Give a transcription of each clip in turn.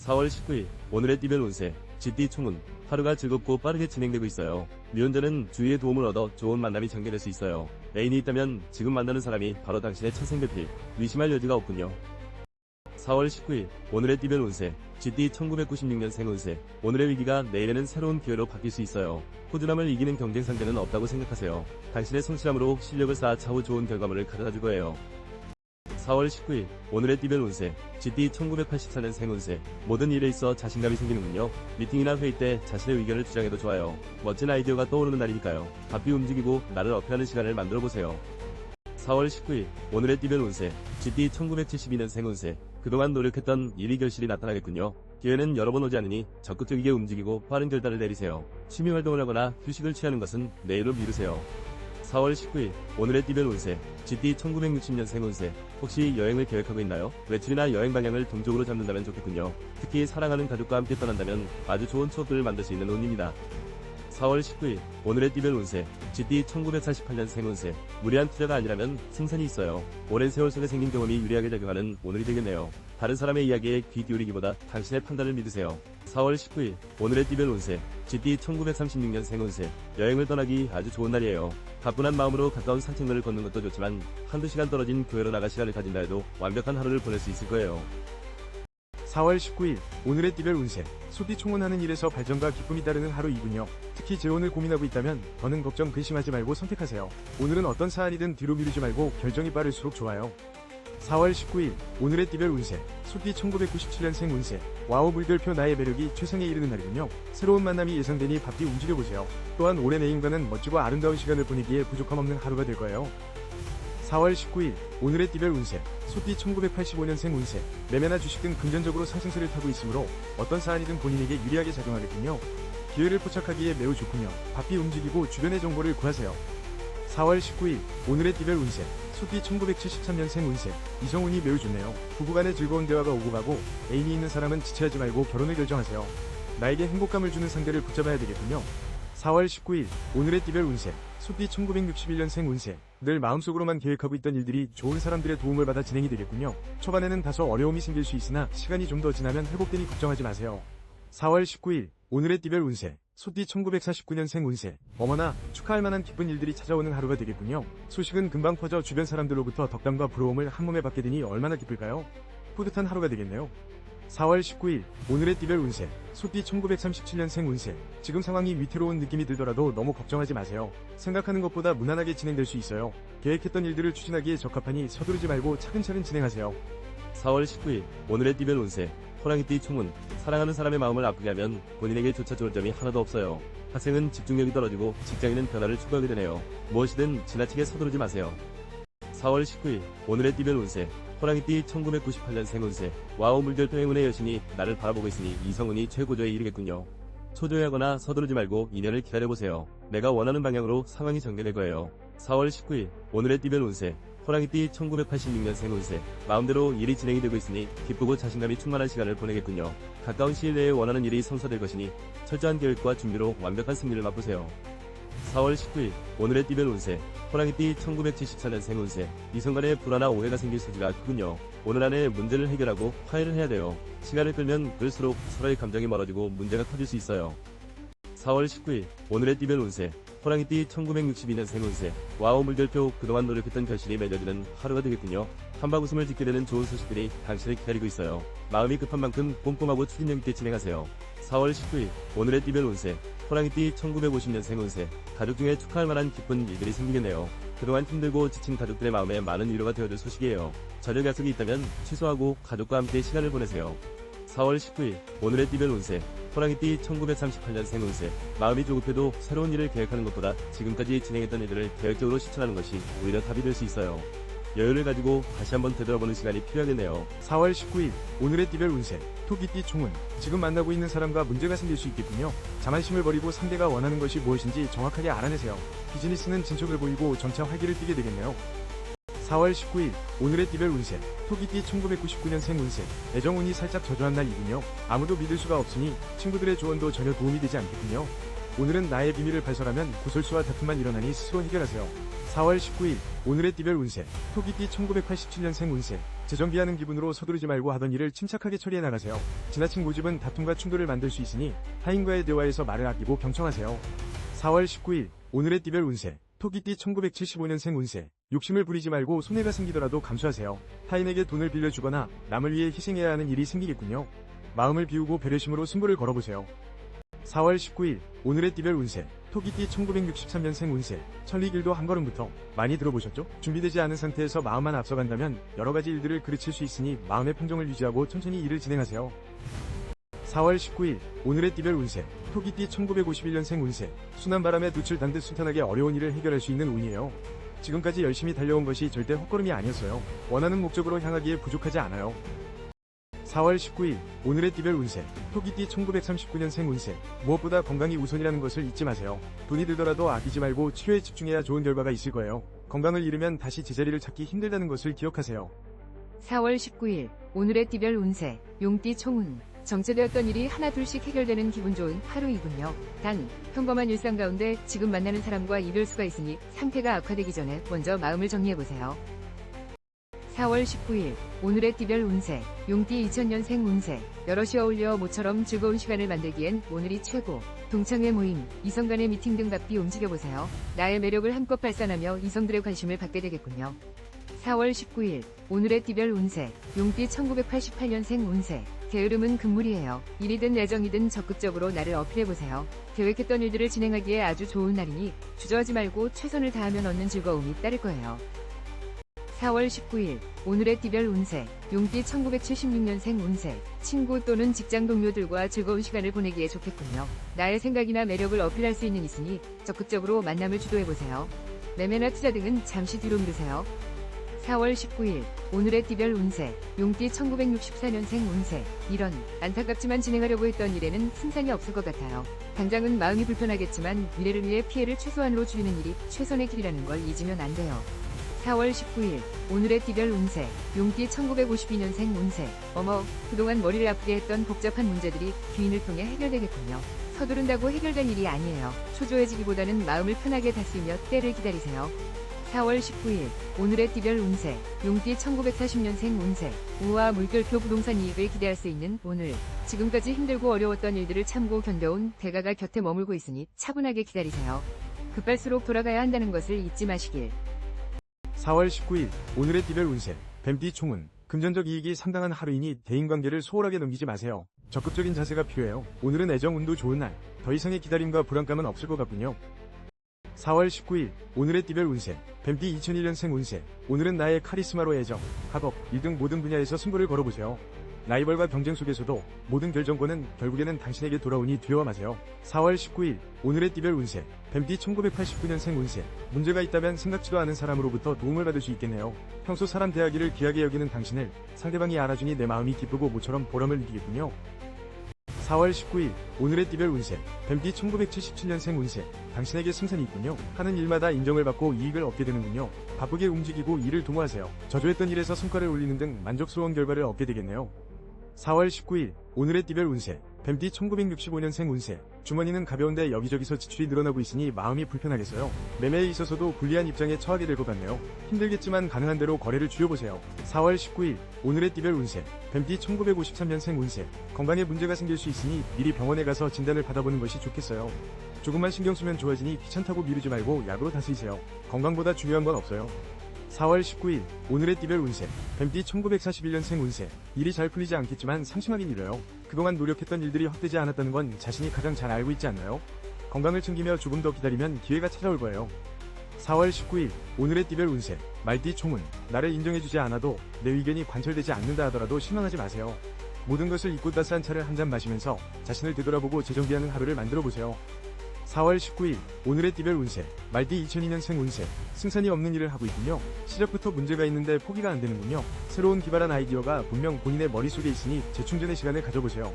4월 19일 오늘의 띠별 운세 GT 총운. 하루가 즐겁고 빠르게 진행되고 있어요. 미혼자는 주위의 도움을 얻어 좋은 만남이 전개될 수 있어요. 애인이 있다면 지금 만나는 사람이 바로 당신의 천생배필. 의심할 여지가 없군요. 4월 19일 오늘의 띠별 운세 GT 1996년 생운세. 오늘의 위기가 내일에는 새로운 기회로 바뀔 수 있어요. 꾸준함을 이기는 경쟁 상대는 없다고 생각하세요. 당신의 성실함으로 실력을 쌓아 차후 좋은 결과물을 가져다줄 거예요. 4월 19일 오늘의 띠별 운세 GT 1984년 생운세. 모든 일에 있어 자신감이 생기는군요. 미팅이나 회의 때 자신의 의견을 주장해도 좋아요. 멋진 아이디어가 떠오르는 날이니까요. 바삐 움직이고 나를 어필하는 시간을 만들어보세요. 4월 19일 오늘의 띠별 운세 GT 1972년 생운세. 그동안 노력했던 일이 결실이 나타나겠군요. 기회는 여러 번 오지 않으니 적극적이게 움직이고 빠른 결단을 내리세요. 취미활동을 하거나 휴식을 취하는 것은 내일로 미루세요. 4월 19일 오늘의 띠별 운세 GT 1960년 생운세. 혹시 여행을 계획하고 있나요? 외출이나 여행 방향을 동쪽으로 잡는다면 좋겠군요. 특히 사랑하는 가족과 함께 떠난다면 아주 좋은 추억들을 만들 수 있는 운입니다. 4월 19일 오늘의 띠별 운세 GT 1948년 생운세. 무리한 투자가 아니라면 승산이 있어요. 오랜 세월 속에 생긴 경험이 유리하게 작용하는 오늘이 되겠네요. 다른 사람의 이야기에 귀 기울이기보다 당신의 판단을 믿으세요. 4월 19일 오늘의 띠별 운세 GT 1936년 생운세. 여행을 떠나기 아주 좋은 날이에요. 가뿐한 마음으로 가까운 산책로를 걷는 것도 좋지만 한두 시간 떨어진 교회로 나갈 시간을 가진다 해도 완벽한 하루를 보낼 수 있을 거예요. 4월 19일 오늘의 띠별 운세. 소비 총원하는 일에서 발전과 기쁨이 따르는 하루이군요. 특히 재혼을 고민하고 있다면 더는 걱정 근심하지 말고 선택하세요. 오늘은 어떤 사안이든 뒤로 미루지 말고 결정이 빠를수록 좋아요. 4월 19일 오늘의 띠별 운세 소띠 1997년생 운세. 와우 물결표 나의 매력이 최상에 이르는 날이군요. 새로운 만남이 예상되니 바삐 움직여보세요. 또한 오랜 애인과는 멋지고 아름다운 시간을 보내기에 부족함 없는 하루가 될 거예요. 4월 19일 오늘의 띠별 운세 소띠 1985년생 운세. 매매나 주식 등 금전적으로 상승세를 타고 있으므로 어떤 사안이든 본인에게 유리하게 작용하겠군요. 기회를 포착하기에 매우 좋군요. 바삐 움직이고 주변의 정보를 구하세요. 4월 19일 오늘의 띠별 운세 소띠 1973년생 운세. 이성운이 매우 좋네요. 부부간의 즐거운 대화가 오고 가고 애인이 있는 사람은 지체하지 말고 결혼을 결정하세요. 나에게 행복감을 주는 상대를 붙잡아야 되겠군요. 4월 19일 오늘의 띠별 운세 소띠 1961년생 운세. 늘 마음속으로만 계획하고 있던 일들이 좋은 사람들의 도움을 받아 진행이 되겠군요. 초반에는 다소 어려움이 생길 수 있으나 시간이 좀 더 지나면 회복되니 걱정하지 마세요. 4월 19일 오늘의 띠별 운세 소띠 1949년생 운세. 어머나 축하할 만한 기쁜 일들이 찾아오는 하루가 되겠군요. 소식은 금방 퍼져 주변 사람들로부터 덕담과 부러움을 한몸에 받게 되니 얼마나 기쁠까요? 뿌듯한 하루가 되겠네요. 4월 19일 오늘의 띠별 운세 소띠 1937년생 운세. 지금 상황이 위태로운 느낌이 들더라도 너무 걱정하지 마세요. 생각하는 것보다 무난하게 진행될 수 있어요. 계획했던 일들을 추진하기에 적합하니 서두르지 말고 차근차근 진행하세요. 4월 19일 오늘의 띠별 운세 호랑이띠 총운. 사랑하는 사람의 마음을 아프게 하면 본인에게 조차 좋을 점이 하나도 없어요. 학생은 집중력이 떨어지고 직장인은 변화를 추구하게 되네요. 무엇이든 지나치게 서두르지 마세요. 4월 19일 오늘의 띠별 운세 호랑이띠 1998년 생운세. 와우 물결표 행운의 여신이 나를 바라보고 있으니 이성운이 최고조에 이르겠군요. 초조해하거나 서두르지 말고 인연을 기다려보세요. 내가 원하는 방향으로 상황이 전개될 거예요. 4월 19일 오늘의 띠별 운세 호랑이띠 1986년 생운세. 마음대로 일이 진행이 되고 있으니 기쁘고 자신감이 충만한 시간을 보내겠군요. 가까운 시일 내에 원하는 일이 성사될 것이니 철저한 계획과 준비로 완벽한 승리를 맛보세요. 4월 19일 오늘의 띠별 운세 호랑이띠 1974년 생운세. 이성 간의 불화나 오해가 생길 소지가 크군요. 오늘 안에 문제를 해결하고 화해를 해야 돼요. 시간을 끌면 끌수록 서로의 감정이 멀어지고 문제가 커질 수 있어요. 4월 19일 오늘의 띠별 운세 호랑이띠 1962년 생운세. 와우 물결표 그동안 노력했던 결실이 맺어지는 하루가 되겠군요. 한방 웃음을 짓게 되는 좋은 소식들이 당신을 기다리고 있어요. 마음이 급한 만큼 꼼꼼하고 추진력 있게 진행하세요. 4월 19일 오늘의 띠별 운세 호랑이띠 1950년 생운세. 가족 중에 축하할 만한 기쁜 일들이 생기겠네요. 그동안 힘들고 지친 가족들의 마음에 많은 위로가 되어줄 소식이에요. 저녁 약속이 있다면 취소하고 가족과 함께 시간을 보내세요. 4월 19일 오늘의 띠별 운세 호랑이띠 1938년 생운세. 마음이 조급해도 새로운 일을 계획하는 것보다 지금까지 진행했던 일들을 계획적으로 실천하는 것이 오히려 답이 될 수 있어요. 여유를 가지고 다시 한번 되돌아보는 시간이 필요하겠네요. 4월 19일 오늘의 띠별 운세 토끼띠 총운. 지금 만나고 있는 사람과 문제가 생길 수 있겠군요. 자만심을 버리고 상대가 원하는 것이 무엇인지 정확하게 알아내세요. 비즈니스는 진척을 보이고 점차 활기를 띠게 되겠네요. 4월 19일 오늘의 띠별 운세 토끼띠 1999년생 운세. 애정운이 살짝 저조한 날이군요. 아무도 믿을 수가 없으니 친구들의 조언도 전혀 도움이 되지 않겠군요. 오늘은 나의 비밀을 발설하면 구설수와 다툼만 일어나니 스스로 해결하세요. 4월 19일 오늘의 띠별 운세. 토끼띠 1987년생 운세. 재정비하는 기분으로 서두르지 말고 하던 일을 침착하게 처리해 나가세요. 지나친 고집은 다툼과 충돌을 만들 수 있으니 타인과의 대화에서 말을 아끼고 경청하세요. 4월 19일 오늘의 띠별 운세. 토끼띠 1975년생 운세. 욕심을 부리지 말고 손해가 생기더라도 감수하세요. 타인에게 돈을 빌려주거나 남을 위해 희생해야 하는 일이 생기겠군요. 마음을 비우고 배려심으로 승부를 걸어보세요. 4월 19일 오늘의 띠별 운세. 토끼띠 1963년생 운세. 천리길도 한 걸음부터. 많이 들어보셨죠? 준비되지 않은 상태에서 마음만 앞서간다면 여러가지 일들을 그르칠 수 있으니 마음의 평정을 유지하고 천천히 일을 진행하세요. 4월 19일 오늘의 띠별 운세. 토끼띠 1951년생 운세. 순한 바람에 돛을 단 듯 순탄하게 어려운 일을 해결할 수 있는 운이에요. 지금까지 열심히 달려온 것이 절대 헛걸음이 아니었어요. 원하는 목적으로 향하기에 부족하지 않아요. 4월 19일 오늘의 띠별 운세. 토끼띠 1939년생 운세. 무엇보다 건강이 우선이라는 것을 잊지 마세요. 돈이 들더라도 아끼지 말고 치료에 집중해야 좋은 결과가 있을 거예요. 건강을 잃으면 다시 제자리를 찾기 힘들다는 것을 기억하세요. 4월 19일 오늘의 띠별 운세. 용띠 총운. 정체되었던 일이 하나둘씩 해결되는 기분 좋은 하루이군요. 단, 평범한 일상 가운데 지금 만나는 사람과 이별수가 있으니 상태가 악화되기 전에 먼저 마음을 정리해보세요. 4월 19일 오늘의 띠별 운세. 용띠 2000년생 운세. 여럿이 어울려 모처럼 즐거운 시간을 만들기엔 오늘이 최고. 동창회 모임, 이성 간의 미팅 등 바삐 움직여보세요. 나의 매력을 한껏 발산하며 이성들의 관심을 받게 되겠군요. 4월 19일 오늘의 띠별 운세. 용띠 1988년생 운세. 게으름은 금물이에요. 일이든 애정이든 적극적으로 나를 어필해보세요. 계획했던 일들을 진행하기에 아주 좋은 날이니 주저하지 말고 최선을 다하면 얻는 즐거움이 따를 거예요. 4월 19일 오늘의 띠별 운세. 용띠 1976년생 운세. 친구 또는 직장 동료들과 즐거운 시간을 보내기에 좋겠군요. 나의 생각이나 매력을 어필할 수 있는 있으니 적극적으로 만남을 주도해보세요. 매매나 투자 등은 잠시 뒤로 미루세요. 4월 19일 오늘의 띠별 운세. 용띠 1964년생 운세. 이런 안타깝지만 진행하려고 했던 일에는 승산이 없을 것 같아요. 당장은 마음이 불편하겠지만 미래를 위해 피해를 최소한으로 줄이는 일이 최선의 길이라는 걸 잊으면 안 돼요. 4월 19일 오늘의 띠별 운세. 용띠 1952년생 운세. 어머, 그동안 머리를 아프게 했던 복잡한 문제들이 귀인을 통해 해결되겠군요. 서두른다고 해결될 일이 아니에요. 초조해지기보다는 마음을 편하게 다스리며 때를 기다리세요. 4월 19일 오늘의 띠별 운세. 용띠 1940년생 운세. 우와, 물결표 부동산 이익을 기대할 수 있는 오늘. 지금까지 힘들고 어려웠던 일들을 참고 견뎌온 대가가 곁에 머물고 있으니 차분하게 기다리세요. 급할수록 돌아가야 한다는 것을 잊지 마시길. 4월 19일 오늘의 띠별 운세. 뱀띠 총운. 금전적 이익이 상당한 하루이니 대인관계를 소홀하게 넘기지 마세요. 적극적인 자세가 필요해요. 오늘은 애정운도 좋은 날. 더 이상의 기다림과 불안감은 없을 것 같군요. 4월 19일 오늘의 띠별 운세. 뱀띠 2001년생 운세. 오늘은 나의 카리스마로 애정, 학업, 일 등 모든 분야에서 승부를 걸어보세요. 라이벌과 경쟁 속에서도 모든 결정권은 결국에는 당신에게 돌아오니 두려워 마세요. 4월 19일 오늘의 띠별 운세. 뱀띠 1989년생 운세. 문제가 있다면 생각지도 않은 사람으로부터 도움을 받을 수 있겠네요. 평소 사람 대하기를 귀하게 여기는 당신을 상대방이 알아주니 내 마음이 기쁘고 모처럼 보람을 느끼겠군요. 4월 19일 오늘의 띠별 운세. 뱀띠 1977년생 운세. 당신에게 승산이 있군요. 하는 일마다 인정을 받고 이익을 얻게 되는군요. 바쁘게 움직이고 일을 도모하세요. 저조했던 일에서 성과를 올리는 등 만족스러운 결과를 얻게 되겠네요. 4월 19일 오늘의 띠별 운세. 뱀띠 1965년생 운세. 주머니는 가벼운데 여기저기서 지출이 늘어나고 있으니 마음이 불편하겠어요. 매매에 있어서도 불리한 입장에 처하게 될 것 같네요. 힘들겠지만 가능한 대로 거래를 줄여보세요. 4월 19일 오늘의 띠별 운세. 뱀띠 1953년생 운세. 건강에 문제가 생길 수 있으니 미리 병원에 가서 진단을 받아보는 것이 좋겠어요. 조금만 신경 쓰면 좋아지니 귀찮다고 미루지 말고 약으로 다스리세요. 건강보다 중요한 건 없어요. 4월 19일 오늘의 띠별 운세. 뱀띠 1941년생 운세. 일이 잘 풀리지 않겠지만 상심하긴 이래요. 그동안 노력했던 일들이 헛되지 않았다는 건 자신이 가장 잘 알고 있지 않나요? 건강을 챙기며 조금 더 기다리면 기회가 찾아올 거예요. 4월 19일 오늘의 띠별 운세. 말띠 총운. 나를 인정해주지 않아도 내 의견이 관철되지 않는다 하더라도 실망하지 마세요. 모든 것을 잊고 따스한 차를 한 잔 마시면서 자신을 되돌아보고 재정비하는 하루를 만들어보세요. 4월 19일 오늘의 띠별 운세. 말띠 2002년생 운세. 승산이 없는 일을 하고 있군요. 시작부터 문제가 있는데 포기가 안 되는군요. 새로운 기발한 아이디어가 분명 본인의 머릿속에 있으니 재충전의 시간을 가져보세요.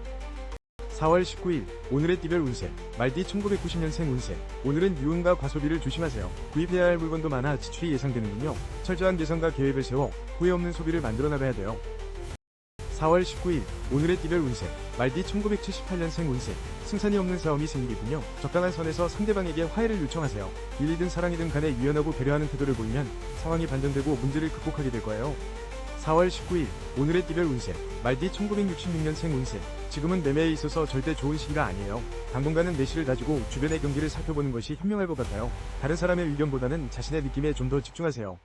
4월 19일 오늘의 띠별 운세. 말띠 1990년생 운세. 오늘은 유흥과 과소비를 조심하세요. 구입해야 할 물건도 많아 지출이 예상되는군요. 철저한 계산과 계획을 세워 후회 없는 소비를 만들어 나가야 돼요. 4월 19일 오늘의 띠별 운세 말띠 1978년생 운세 승산이 없는 싸움이 생기겠군요. 적당한 선에서 상대방에게 화해를 요청하세요. 일이든 사랑이든 간에 유연하고 배려하는 태도를 보이면 상황이 반전되고 문제를 극복하게 될 거예요. 4월 19일 오늘의 띠별 운세 말띠 1966년생 운세 지금은 매매에 있어서 절대 좋은 시기가 아니에요. 당분간은 내실을 다지고 주변의 경기를 살펴보는 것이 현명할 것 같아요. 다른 사람의 의견보다는 자신의 느낌에 좀 더 집중하세요.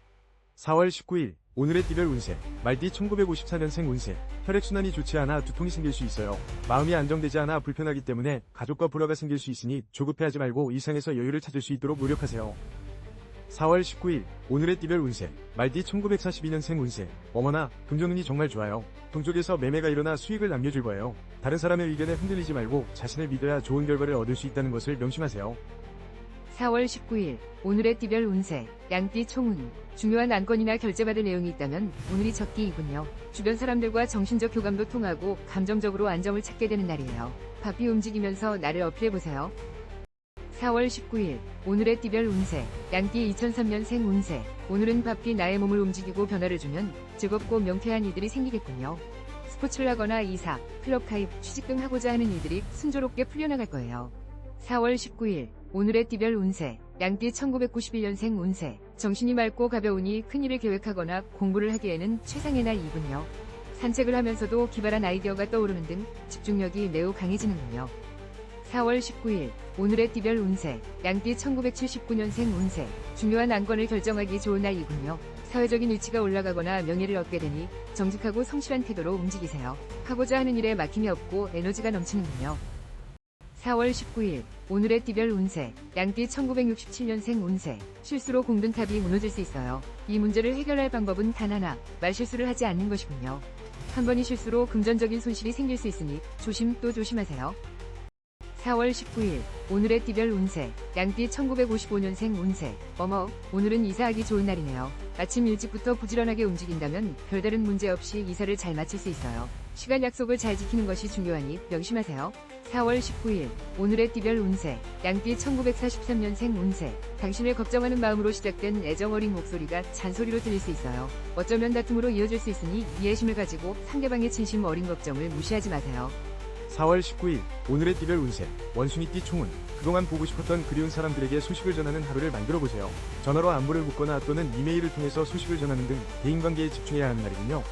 4월 19일 오늘의 띠별 운세 말띠 1954년생 운세 혈액순환이 좋지 않아 두통이 생길 수 있어요. 마음이 안정되지 않아 불편하기 때문에 가족과 불화가 생길 수 있으니 조급해하지 말고 일상에서 여유를 찾을 수 있도록 노력하세요. 4월 19일 오늘의 띠별 운세 말띠 1942년생 운세 어머나 금전운이 정말 좋아요. 동쪽에서 매매가 일어나 수익을 남겨줄 거예요. 다른 사람의 의견에 흔들리지 말고 자신을 믿어야 좋은 결과를 얻을 수 있다는 것을 명심하세요. 4월 19일 오늘의 띠별 운세 양띠 총운 중요한 안건이나 결제받을 내용이 있다면 오늘이 적기이군요. 주변 사람들과 정신적 교감도 통하고 감정적으로 안정을 찾게 되는 날이에요. 바삐 움직이면서 나를 어필해보세요. 4월 19일 오늘의 띠별 운세 양띠 2003년생 운세 오늘은 바삐 나의 몸을 움직이고 변화를 주면 즐겁고 명쾌한 일들이 생기겠군요. 스포츠를 하거나 이사, 클럽 가입, 취직 등 하고자 하는 일들이 순조롭게 풀려나갈 거예요. 4월 19일 오늘의 띠별 운세 양띠 1991년생 운세 정신이 맑고 가벼우니 큰일을 계획하거나 공부를 하기에는 최상의 날이군요. 산책을 하면서도 기발한 아이디어가 떠오르는 등 집중력이 매우 강해지는군요. 4월 19일 오늘의 띠별 운세 양띠 1979년생 운세 중요한 안건을 결정하기 좋은 날이군요. 사회적인 위치가 올라가거나 명예를 얻게 되니 정직하고 성실한 태도로 움직이세요. 하고자 하는 일에 막힘이 없고 에너지가 넘치는군요. 4월 19일 오늘의 띠별 운세 양띠 1967년생 운세 실수로 공든탑이 무너질 수 있어요. 이 문제를 해결할 방법은 단 하나 말실수를 하지 않는 것이군요. 한 번의 실수로 금전적인 손실이 생길 수 있으니 조심 또 조심하세요. 4월 19일 오늘의 띠별 운세 양띠 1955년생 운세 어머 오늘은 이사하기 좋은 날이네요. 아침 일찍부터 부지런하게 움직인다면 별다른 문제 없이 이사를 잘 마칠 수 있어요. 시간 약속을 잘 지키는 것이 중요하니 명심하세요. 4월 19일 오늘의 띠별 운세 양띠 1943년생 운세 당신을 걱정하는 마음으로 시작된 애정 어린 목소리가 잔소리로 들릴 수 있어요. 어쩌면 다툼으로 이어질 수 있으니 이해심을 가지고 상대방의 진심 어린 걱정을 무시하지 마세요. 4월 19일 오늘의 띠별 운세 원숭이띠 총운 그동안 보고 싶었던 그리운 사람들에게 소식을 전하는 하루를 만들어보세요. 전화로 안부를 묻거나 또는 이메일을 통해서 소식을 전하는 등 대인관계에 집중해야 하는 날이군요.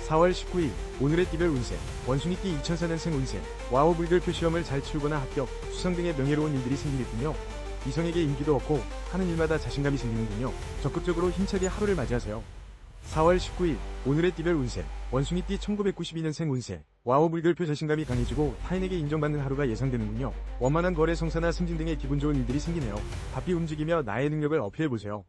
4월 19일 오늘의 띠별 운세 원숭이띠 2004년생 운세 와우 물결표 시험을 잘 치우거나 합격, 수상 등의 명예로운 일들이 생기겠군요. 이성에게 인기도 얻고 하는 일마다 자신감이 생기는군요. 적극적으로 힘차게 하루를 맞이하세요. 4월 19일 오늘의 띠별 운세 원숭이띠 1992년생 운세 와우 물결표 자신감이 강해지고 타인에게 인정받는 하루가 예상되는군요. 원만한 거래 성사나 승진 등의 기분 좋은 일들이 생기네요. 바삐 움직이며 나의 능력을 어필해보세요.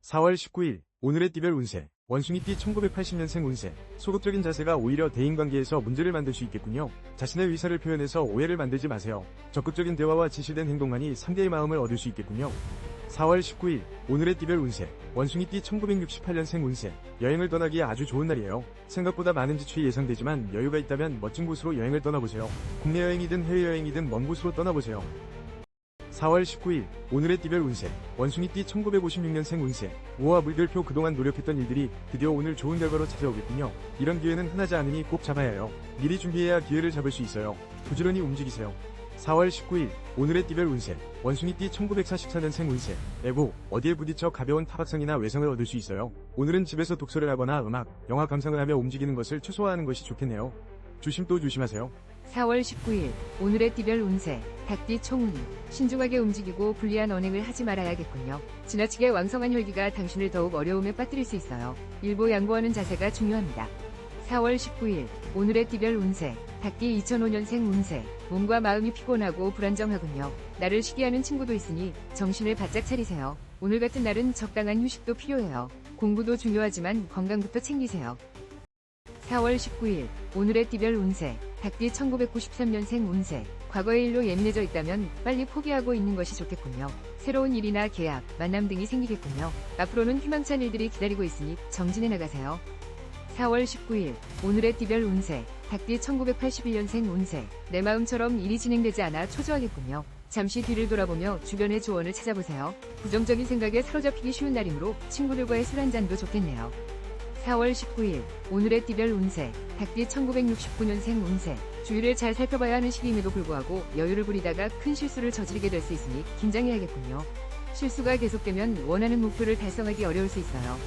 4월 19일 오늘의 띠별 운세 원숭이띠 1980년생 운세 소극적인 자세가 오히려 대인관계에서 문제를 만들 수 있겠군요. 자신의 의사를 표현해서 오해를 만들지 마세요. 적극적인 대화와 지시된 행동만이 상대의 마음을 얻을 수 있겠군요. 4월 19일 오늘의 띠별 운세 원숭이띠 1968년생 운세 여행을 떠나기에 아주 좋은 날이에요. 생각보다 많은 지출이 예상되지만 여유가 있다면 멋진 곳으로 여행을 떠나보세요. 국내 여행이든 해외여행이든 먼 곳으로 떠나보세요. 4월 19일 오늘의 띠별 운세 원숭이띠 1956년생 운세 우와 물결표 그동안 노력했던 일들이 드디어 오늘 좋은 결과로 찾아오겠군요. 이런 기회는 흔하지 않으니 꼭 잡아야 해요. 미리 준비해야 기회를 잡을 수 있어요. 부지런히 움직이세요. 4월 19일 오늘의 띠별 운세 원숭이띠 1944년생 운세 에고 어디에 부딪혀 가벼운 타박상이나 외상을 얻을 수 있어요. 오늘은 집에서 독서를 하거나 음악, 영화 감상을 하며 움직이는 것을 최소화하는 것이 좋겠네요. 조심 또 조심하세요. 4월 19일 오늘의 띠별 운세 닭띠 총운 신중하게 움직이고 불리한 언행을 하지 말아야겠군요. 지나치게 왕성한 혈기가 당신을 더욱 어려움에 빠뜨릴 수 있어요. 일보 양보하는 자세가 중요합니다. 4월 19일 오늘의 띠별 운세 닭띠 2005년생 운세 몸과 마음이 피곤하고 불안정하군요. 나를 시기하는 친구도 있으니 정신을 바짝 차리세요. 오늘 같은 날은 적당한 휴식도 필요해요. 공부도 중요하지만 건강부터 챙기세요. 4월 19일 오늘의 띠별 운세 닭띠 1993년생 운세 과거의 일로 예민해져 있다면 빨리 포기하고 있는 것이 좋겠군요. 새로운 일이나 계약, 만남 등이 생기겠군요. 앞으로는 희망찬 일들이 기다리고 있으니 정진해 나가세요. 4월 19일 오늘의 띠별 운세 닭띠 1981년생 운세 내 마음처럼 일이 진행되지 않아 초조하겠군요. 잠시 뒤를 돌아보며 주변의 조언을 찾아보세요. 부정적인 생각에 사로잡히기 쉬운 날이므로 친구들과의 술 한잔도 좋겠네요. 4월 19일 오늘의 띠별 운세 닭띠 1969년생 운세 주위를 잘 살펴봐야 하는 시기임에도 불구하고 여유를 부리다가 큰 실수를 저지르게 될 수 있으니 긴장해야겠군요. 실수가 계속되면 원하는 목표를 달성하기 어려울 수 있어요.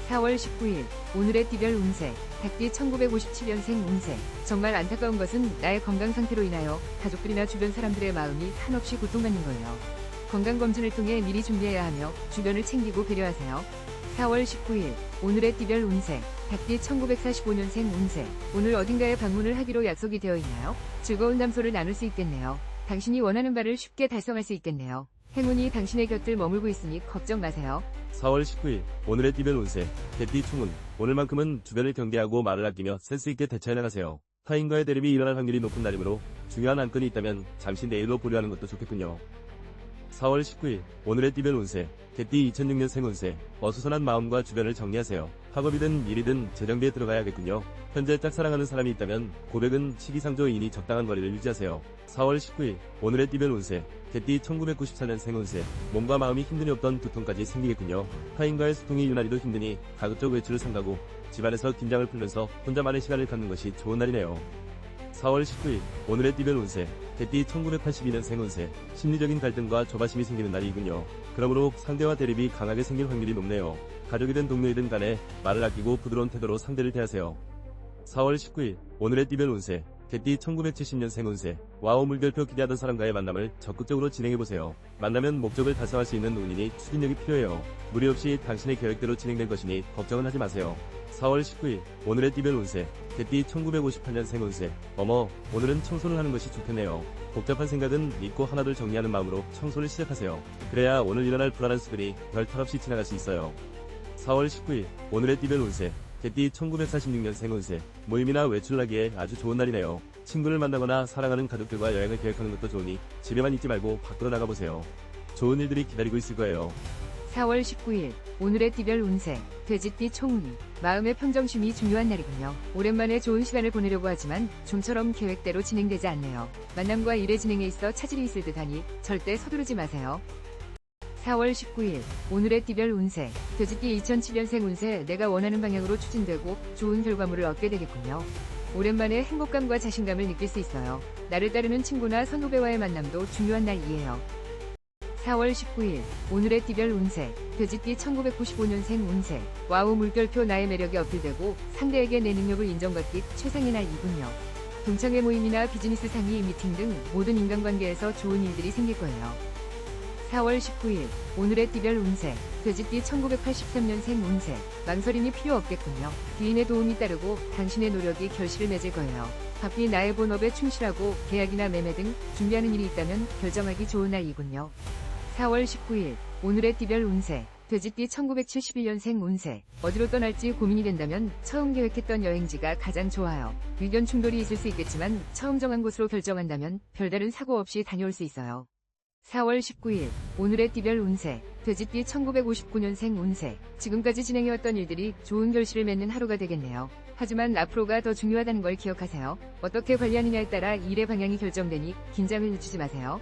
4월 19일 오늘의 띠별 운세 닭띠 1957년생 운세 정말 안타까운 것은 나의 건강 상태로 인하여 가족들이나 주변 사람들의 마음이 한없이 고통받는 거예요. 건강검진을 통해 미리 준비해야 하며 주변을 챙기고 배려하세요. 4월 19일 오늘의 띠별 운세 닭띠 1945년생 운세 오늘 어딘가에 방문을 하기로 약속이 되어 있나요? 즐거운 담소를 나눌 수 있겠네요. 당신이 원하는 바를 쉽게 달성할 수 있겠네요. 행운이 당신의 곁을 머물고 있으니 걱정 마세요. 4월 19일 오늘의 띠별 운세 개띠 충운 오늘만큼은 주변을 경계하고 말을 아끼며 센스 있게 대처해 나가세요. 타인과의 대립이 일어날 확률이 높은 날이므로 중요한 안건이 있다면 잠시 내일로 보류하는 것도 좋겠군요. 4월 19일 오늘의 띠별 운세 개띠 2006년생 운세 어수선한 마음과 주변을 정리하세요. 학업이든 일이든 재정비에 들어가야겠군요. 현재 짝사랑하는 사람이 있다면 고백은 시기상조이니 적당한 거리를 유지하세요. 4월 19일 오늘의 띠별 운세 개띠 1994년생 운세 몸과 마음이 힘듦이 없던 두통까지 생기겠군요. 타인과의 소통이 유난히도 힘드니 가급적 외출을 삼가고 집안에서 긴장을 풀면서 혼자만의 시간을 갖는 것이 좋은 날이네요. 4월 19일 오늘의 띠별 운세 개띠 1982년생 운세 심리적인 갈등과 조바심이 생기는 날이군요. 그러므로 상대와 대립이 강하게 생길 확률이 높네요. 가족이든 동료이든 간에 말을 아끼고 부드러운 태도로 상대를 대하세요. 4월 19일 오늘의 띠별 운세 개띠 1970년생 운세 와우 물결표 기대하던 사람과의 만남을 적극적으로 진행해보세요. 만나면 목적을 달성할 수 있는 운이니 추진력이 필요해요. 무리 없이 당신의 계획대로 진행될 것이니 걱정은 하지 마세요. 4월 19일 오늘의 띠별 운세 개띠 1958년생 운세 어머 오늘은 청소를 하는 것이 좋겠네요. 복잡한 생각은 잊고 하나둘 정리하는 마음으로 청소를 시작하세요. 그래야 오늘 일어날 불안한 수근이 별 탈 없이 지나갈 수 있어요. 4월 19일 오늘의 띠별 운세 개띠 1946년생 운세 모임이나 외출하기에 아주 좋은 날이네요. 친구를 만나거나 사랑하는 가족들과 여행을 계획하는 것도 좋으니 집에만 있지 말고 밖으로 나가보세요. 좋은 일들이 기다리고 있을 거예요. 4월 19일 오늘의 띠별 운세 돼지띠 총운 마음의 평정심이 중요한 날이군요. 오랜만에 좋은 시간을 보내려고 하지만 좀처럼 계획대로 진행되지 않네요. 만남과 일의 진행에 있어 차질이 있을 듯하니 절대 서두르지 마세요. 4월 19일 오늘의 띠별 운세 돼지띠 2007년생 운세 내가 원하는 방향으로 추진되고 좋은 결과물을 얻게 되겠군요. 오랜만에 행복감과 자신감을 느낄 수 있어요. 나를 따르는 친구나 선후배와의 만남도 중요한 날이에요. 4월 19일 오늘의 띠별 운세 돼지띠 1995년생 운세 와우 물결표 나의 매력이 어필되고 상대에게 내 능력을 인정받기 최상의 날이군요. 동창회 모임이나 비즈니스 상의 미팅 등 모든 인간관계에서 좋은 일들이 생길 거예요. 4월 19일 오늘의 띠별 운세 돼지띠 1983년생 운세 망설임이 필요 없겠군요. 귀인의 도움이 따르고 당신의 노력이 결실을 맺을 거예요. 바삐 나의 본업에 충실하고 계약이나 매매 등 준비하는 일이 있다면 결정하기 좋은 날이군요. 4월 19일 오늘의 띠별 운세 돼지띠 1971년생 운세 어디로 떠날지 고민이 된다면 처음 계획했던 여행지가 가장 좋아요. 의견 충돌이 있을 수 있겠지만 처음 정한 곳으로 결정한다면 별다른 사고 없이 다녀올 수 있어요. 4월 19일 오늘의 띠별 운세 돼지띠 1959년생 운세 지금까지 진행해왔던 일들이 좋은 결실을 맺는 하루가 되겠네요. 하지만 앞으로가 더 중요하다는 걸 기억하세요. 어떻게 관리하느냐에 따라 일의 방향이 결정되니 긴장을 늦추지 마세요.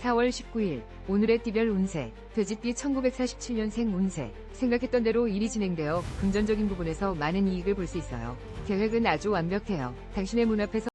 4월 19일 오늘의 띠별 운세 돼지띠 1947년생 운세 생각했던 대로 일이 진행되어 금전적인 부분에서 많은 이익을 볼 수 있어요. 계획은 아주 완벽해요. 당신의 문 앞에서